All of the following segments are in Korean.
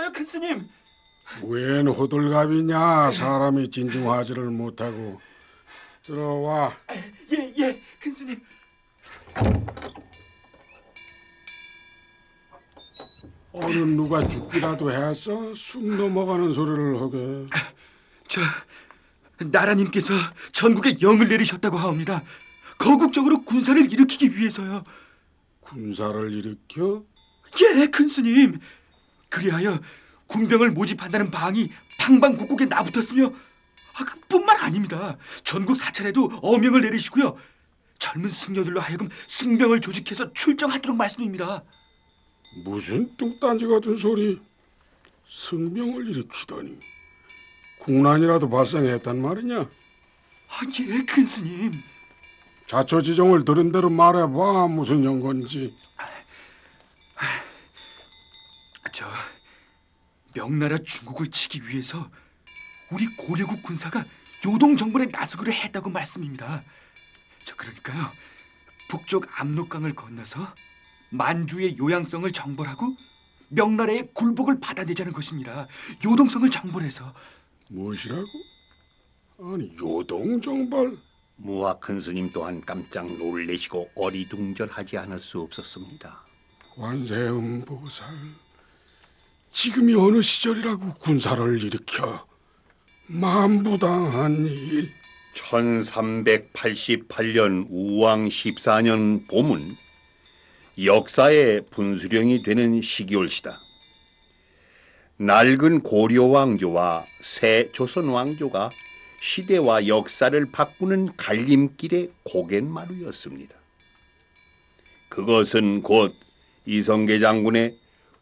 있어요, 큰 스님. 웬 호들갑이냐? 사람이 진중하지를 못하고. 들어와. 예, 큰 스님. 어른 누가 죽기라도 했어? 숨 넘어가는 소리를 하게. 저 나라님께서 전국에 영을 내리셨다고 하옵니다. 거국적으로 군사를 일으키기 위해서요. 군사를 일으켜? 예, 큰 스님. 그리하여 군병을 모집한다는 방이 방방곡곡에 나붙었으며 그뿐만 아닙니다. 전국 사찰에도 어명을 내리시고요. 젊은 승려들로 하여금 승병을 조직해서 출정하도록 말씀입니다. 무슨 뚱딴지 같은 소리. 승병을 일으키다니. 국난이라도 발생했단 말이냐? 예, 큰 스님. 자초지종을 들은 대로 말해봐. 무슨 연건지. 저 명나라 중국을 치기 위해서 우리 고려국 군사가 요동 정벌에 나서기로 했다고 말씀입니다. 저 그러니까요, 북쪽 압록강을 건너서 만주의 요양성을 정벌하고 명나라의 굴복을 받아내자는 것입니다. 요동성을 정벌해서. 무엇이라고? 아니 요동정벌? 무화 큰 스님 또한 깜짝 놀래시고 어리둥절하지 않을 수 없었습니다. 관세음보살, 지금이 어느 시절이라고 군사를 일으켜? 만부당한 일. 1388년 우왕 14년 봄은 역사의 분수령이 되는 시기올시다. 낡은 고려 왕조와 새 조선 왕조가 시대와 역사를 바꾸는 갈림길의 고갯마루였습니다. 그것은 곧 이성계 장군의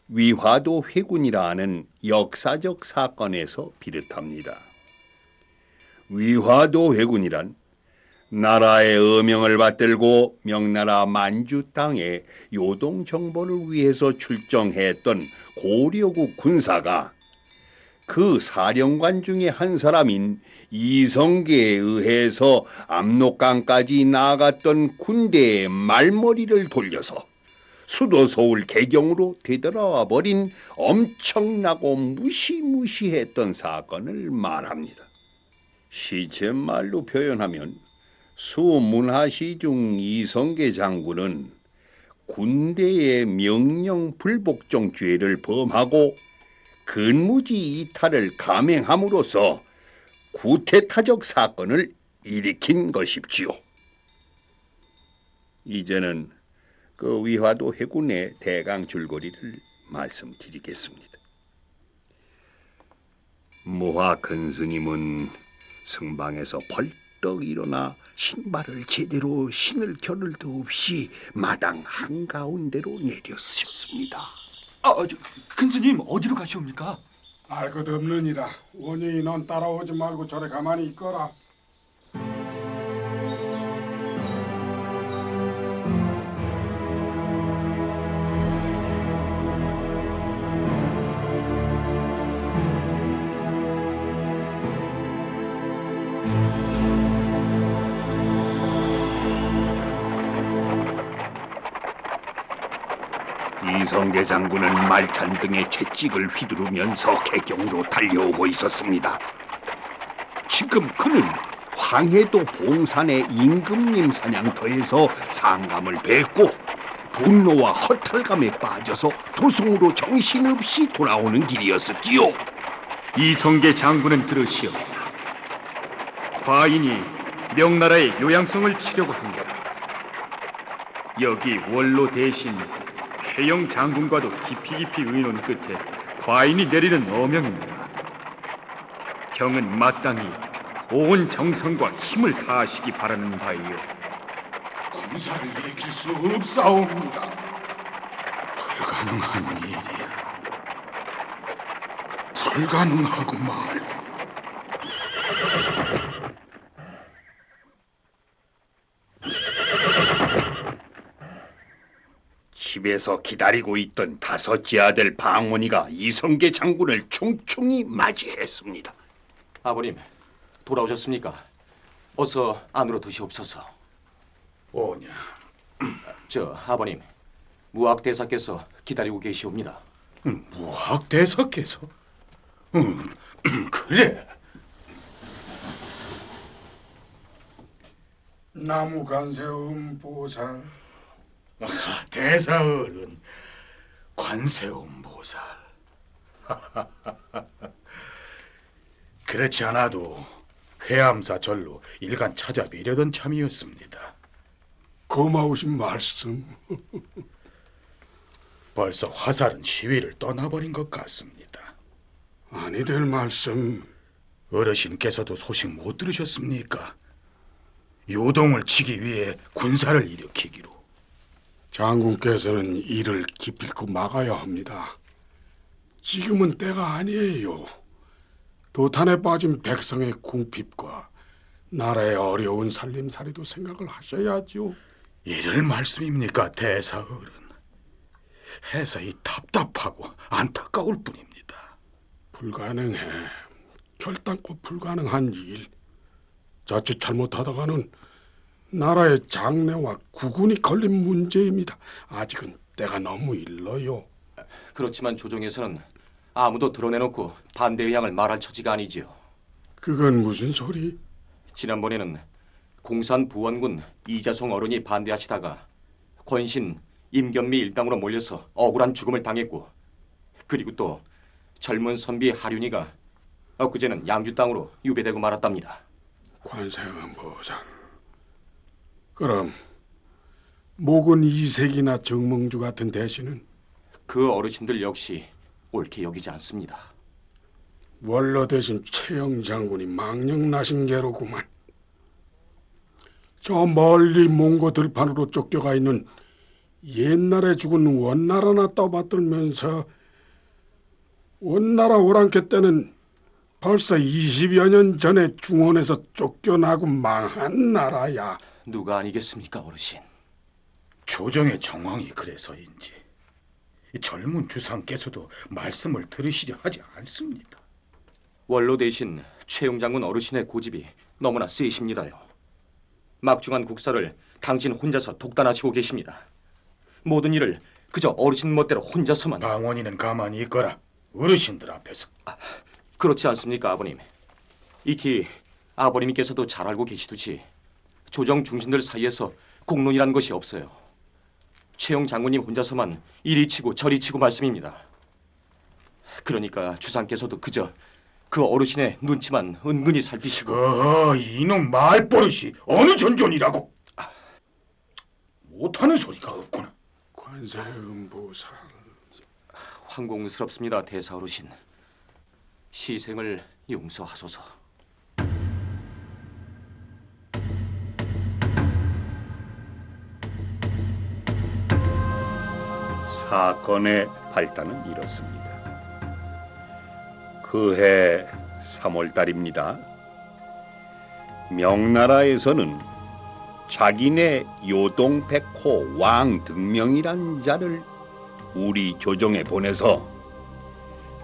위화도 회군이라 하는 역사적 사건에서 비롯합니다. 위화도 회군이란 나라의 어명을 받들고 명나라 만주 땅에 요동 정벌을 위해서 출정했던 고려국 군사가 그 사령관 중에 한 사람인 이성계에 의해서 압록강까지 나아갔던 군대의 말머리를 돌려서 수도 서울 개경으로 되돌아와 버린 엄청나고 무시무시했던 사건을 말합니다. 시쳇말로 표현하면 수문하시 중 이성계 장군은 군대의 명령 불복종 죄를 범하고 근무지 이탈을 감행함으로써 구태타적 사건을 일으킨 것입지요. 이제는 그 위화도 해군의 대강 줄거리를 말씀드리겠습니다. 무화 큰 스님은 승방에서 벌떡 일어나 신발을 제대로 신을 겨를도 없이 마당 한가운데로 내려쓰셨습니다. 큰 스님 어디로 가시옵니까? 알 것 없느니라. 원영이 넌 따라오지 말고 저리 가만히 있거라. 이성계 장군은 말찬 등의 채찍을 휘두르면서 개경으로 달려오고 있었습니다. 지금 그는 황해도 봉산의 임금님 사냥터에서 상감을 뱉고 분노와 허탈감에 빠져서 도성으로 정신없이 돌아오는 길이었었지요. 이성계 장군은 들으시오. 과인이 명나라의 요양성을 치려고 합니다. 여기 원로 대신 최영 장군과도 깊이 의논 끝에 과인이 내리는 어명입니다. 경은 마땅히 온 정성과 힘을 다하시기 바라는 바이요. 군사를 일으킬 수 없사옵니다. 불가능한 일이야. 불가능하고 말고. 집에서 기다리고 있던 다섯째 아들 방원이가 이성계 장군을 총총히 맞이했습니다. 아버님, 돌아오셨습니까? 어서 안으로 드시옵소서. 오냐? 아버님, 무학 대사께서 기다리고 계시옵니다. 무학대사께서? 그래. 나무관세음보살. 대사어른, 관세음보살. 그렇지 않아도 회암사 절로 일간 찾아뵈려던 참이었습니다. 고마우신 말씀. 벌써 화살은 시위를 떠나버린 것 같습니다. 아니 될 말씀. 어르신께서도 소식 못 들으셨습니까? 요동을 치기 위해 군사를 일으키기로. 장군께서는 이를 기필코 막아야 합니다. 지금은 때가 아니에요. 도탄에 빠진 백성의 궁핍과 나라의 어려운 살림살이도 생각을 하셔야죠. 이럴 말씀입니까, 대사어른? 해서히 답답하고 안타까울 뿐입니다. 불가능해. 결단코 불가능한 일. 자칫 잘못하다가는 나라의 장래와 국운이 걸린 문제입니다. 아직은 때가 너무 일러요. 그렇지만 조정에서는 아무도 드러내놓고 반대 의향을 말할 처지가 아니지요. 그건 무슨 소리? 지난번에는 공산 부원군 이자송 어른이 반대하시다가 권신 임견미 일당으로 몰려서 억울한 죽음을 당했고, 그리고 또 젊은 선비 하륜이가 엊그제는 양주 땅으로 유배되고 말았답니다. 관세음보살. 그럼 목은 이색이나 정몽주 같은 대신은 그 어르신들 역시 옳게 여기지 않습니다. 원로 대신 최영 장군이 망령나신 게로구만. 저 멀리 몽고 들판으로 쫓겨가 있는 옛날에 죽은 원나라나 떠받들면서 원나라 오랑캐 때는 벌써 20여 년 전에 중원에서 쫓겨나고 망한 나라야. 누가 아니겠습니까, 어르신? 조정의 정황이 그래서인지 이 젊은 주상께서도 말씀을 들으시려 하지 않습니다. 원로 대신 최용 장군 어르신의 고집이 너무나 세십니다요. 막중한 국사를 당신 혼자서 독단하시고 계십니다. 모든 일을 그저 어르신 멋대로 혼자서만. 방원이는 가만히 있거라. 어르신들 앞에서. 그렇지 않습니까, 아버님? 익히 아버님께서도 잘 알고 계시듯이 조정 중신들 사이에서 공론이란 것이 없어요. 최영 장군님 혼자서만 이리 치고 저리 치고 말씀입니다. 그러니까 주상께서도 그저 그 어르신의 눈치만 은근히 살피시고. 이놈 말버릇이 어느 전전이라고. 못하는 소리가 없구나. 관세음보살. 황공스럽습니다, 대사 어르신. 시생을 용서하소서. 사건의 발단은 이렇습니다. 그해 3월 달입니다. 명나라에서는 자기네 요동백호 왕등명이란 자를 우리 조정에 보내서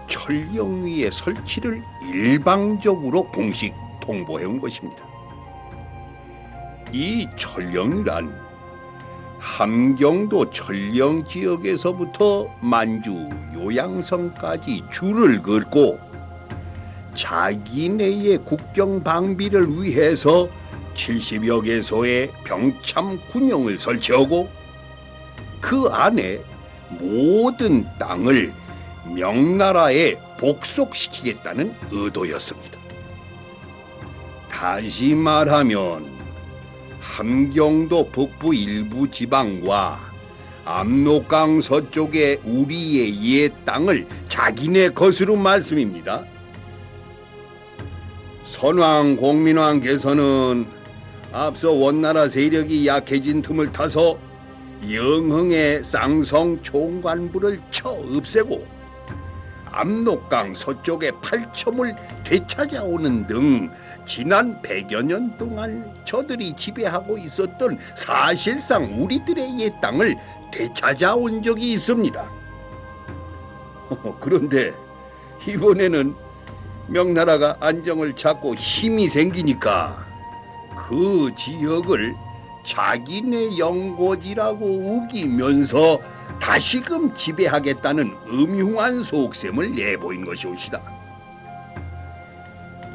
철령 위에 설치를 일방적으로 공식 통보해온 것입니다. 이 철령이란 함경도 철령 지역에서부터 만주 요양성까지 줄을 긋고 자기네의 국경 방비를 위해서 70여 개소의 병참 군용을 설치하고 그 안에 모든 땅을 명나라에 복속시키겠다는 의도였습니다. 다시 말하면 함경도 북부 일부 지방과 압록강 서쪽의 우리의 옛 땅을 자기네 것으로 말씀입니다. 선왕 공민왕께서는 앞서 원나라 세력이 약해진 틈을 타서 영흥의 쌍성 총관부를 쳐 없애고 압록강 서쪽의 팔첨을 되찾아오는 등 지난 100여 년 동안 저들이 지배하고 있었던 사실상 우리들의 옛 땅을 되찾아온 적이 있습니다. 그런데 이번에는 명나라가 안정을 찾고 힘이 생기니까 그 지역을 자기네 영고지라고 우기면서 다시금 지배하겠다는 음흉한 속셈을 내보인 것이옵시다.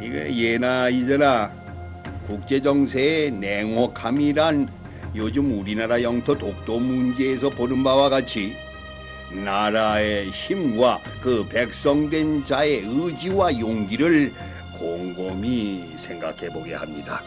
이거 예나 이제나 국제 정세의 냉혹함이란 요즘 우리나라 영토 독도 문제에서 보는 바와 같이 나라의 힘과 그 백성된 자의 의지와 용기를 곰곰이 생각해 보게 합니다.